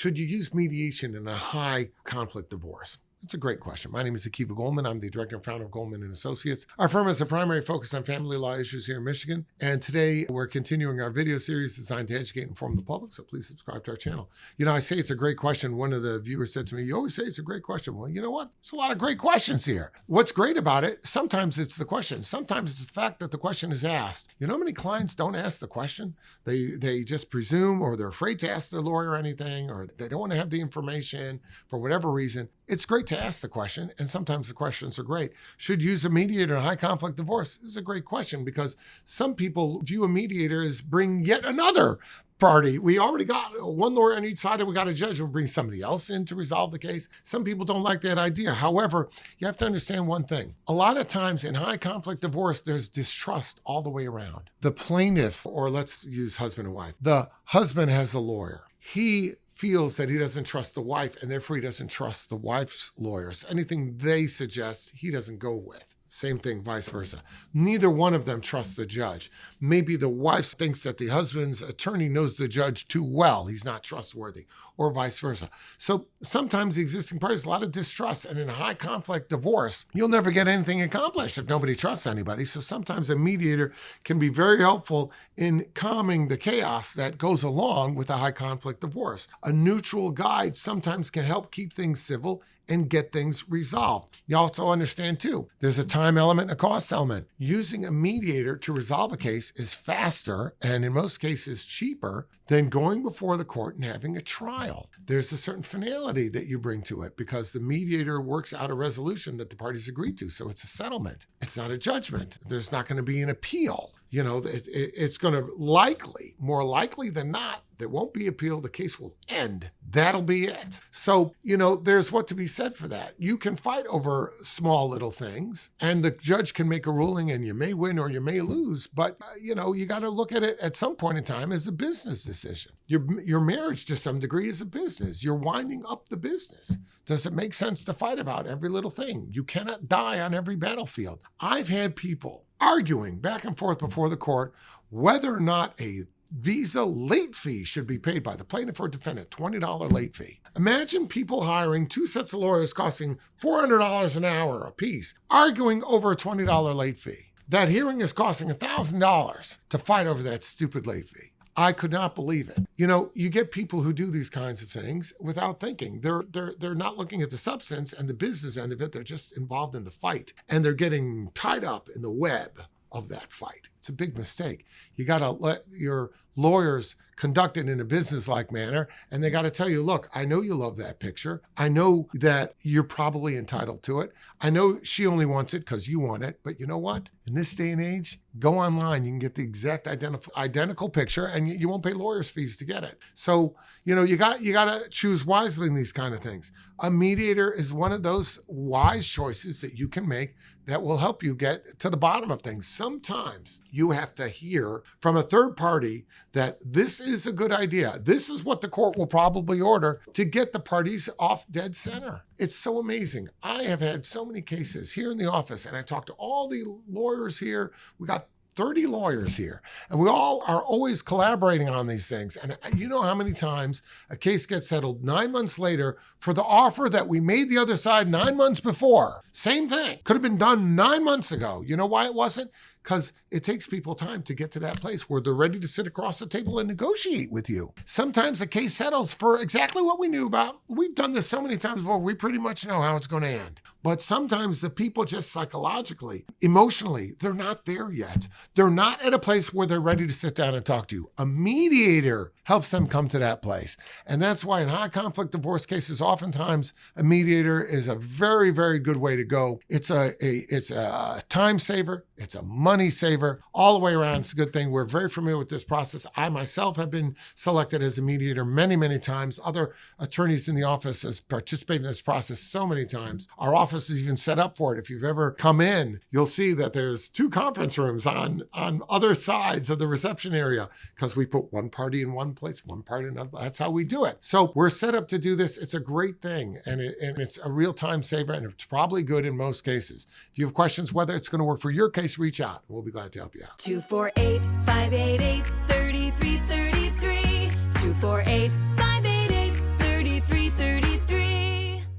Should you use mediation in a high conflict divorce? It's a great question. My name is Goldman. I'm the director and founder of Goldman and Associates. Our firm has a primary focus on family law issues here in Michigan. And today we're continuing our video series designed to educate and inform the public. So please subscribe to our channel. You know, I say it's a great question. One of the viewers said to me, you always say it's a great question. Well, you know what? There's a lot of great questions here. What's great about it, sometimes it's the question. Sometimes it's the fact that the question is asked. You know how many clients don't ask the question? They just presume, or they're afraid to ask their lawyer anything, or they don't want to have the information for whatever reason. It's great to ask the question, and sometimes the questions are great. Should you use a mediator in a high conflict divorce? This is a great question because some people view a mediator as bring yet another party. We already got one lawyer on each side and we got a judge. We'll bring somebody else in to resolve the case. Some people don't like that idea. However, you have to understand one thing. A lot of times in high conflict divorce, there's distrust all the way around. The plaintiff, or let's use husband and wife, the husband has a lawyer. He feels that he doesn't trust the wife, and therefore he doesn't trust the wife's lawyers. Anything they suggest, he doesn't go with. Same thing, vice versa. Neither one of them trusts the judge. Maybe the wife thinks that the husband's attorney knows the judge too well. He's not trustworthy, or vice versa. So sometimes the existing parties, a lot of distrust, and in a high conflict divorce, you'll never get anything accomplished if nobody trusts anybody. So sometimes a mediator can be very helpful in calming the chaos that goes along with a high conflict divorce. A neutral guide sometimes can help keep things civil and get things resolved. You also understand too, there's a time element and a cost element. Using a mediator to resolve a case is faster and in most cases cheaper than going before the court and having a trial. There's a certain finality that you bring to it because the mediator works out a resolution that the parties agree to. So it's a settlement. It's not a judgment. There's not going to be an appeal. You know, it's going to likely, more likely than not, there won't be appeal. The case will end. That'll be it. So, you know, there's what to be said for that. You can fight over small little things and the judge can make a ruling and you may win or you may lose. But, you know, you got to look at it at some point in time as a business decision. Your marriage to some degree is a business. You're winding up the business. Does it make sense to fight about every little thing? You cannot die on every battlefield. I've had people arguing back and forth before the court whether or not a visa late fee should be paid by the plaintiff or defendant, $20 late fee. Imagine people hiring two sets of lawyers costing $400 an hour a piece, arguing over a $20 late fee. That hearing is costing $1,000 to fight over that stupid late fee. I could not believe it. You know, you get people who do these kinds of things without thinking. They're not looking at the substance and the business end of it. They're just involved in the fight and they're getting tied up in the web of that fight. It's a big mistake. You got to let your lawyers conduct it in a business-like manner, and they got to tell you, look, I know you love that picture. I know that you're probably entitled to it. I know she only wants it because you want it, but you know what? In this day and age, go online. You can get the exact identical picture, and you won't pay lawyers' fees to get it. So, you know, you got to choose wisely in these kind of things. A mediator is one of those wise choices that you can make that will help you get to the bottom of things. Sometimes you have to hear from a third party that this is a good idea. This is what the court will probably order to get the parties off dead center. It's so amazing. I have had so many cases here in the office, and I talked to all the lawyers here. We got 30 lawyers here, and we all are always collaborating on these things. And you know how many times a case gets settled 9 months later for the offer that we made the other side 9 months before. Same thing. Could have been done 9 months ago. You know why it wasn't? Because it takes people time to get to that place where they're ready to sit across the table and negotiate with you. Sometimes the case settles for exactly what we knew about. We've done this so many times before, we pretty much know how it's going to end. But sometimes the people just psychologically, emotionally, they're not there yet. They're not at a place where they're ready to sit down and talk to you. A mediator helps them come to that place. And that's why in high conflict divorce cases, oftentimes a mediator is a very, very good way to go. It's a time saver. It's a money saver. All the way around, it's a good thing. We're very familiar with this process. I myself have been selected as a mediator many, many times. Other attorneys in the office has participated in this process so many times. Our office is even set up for it. If you've ever come in, you'll see that there's 2 conference rooms on other sides of the reception area because we put one party in one place, one party in another. That's how we do it. So we're set up to do this. It's a great thing, and it's a real time saver, and it's probably good in most cases. If you have questions whether it's going to work for your case, reach out. We'll be glad to help you out. 248-588-3333. 248-588-3333.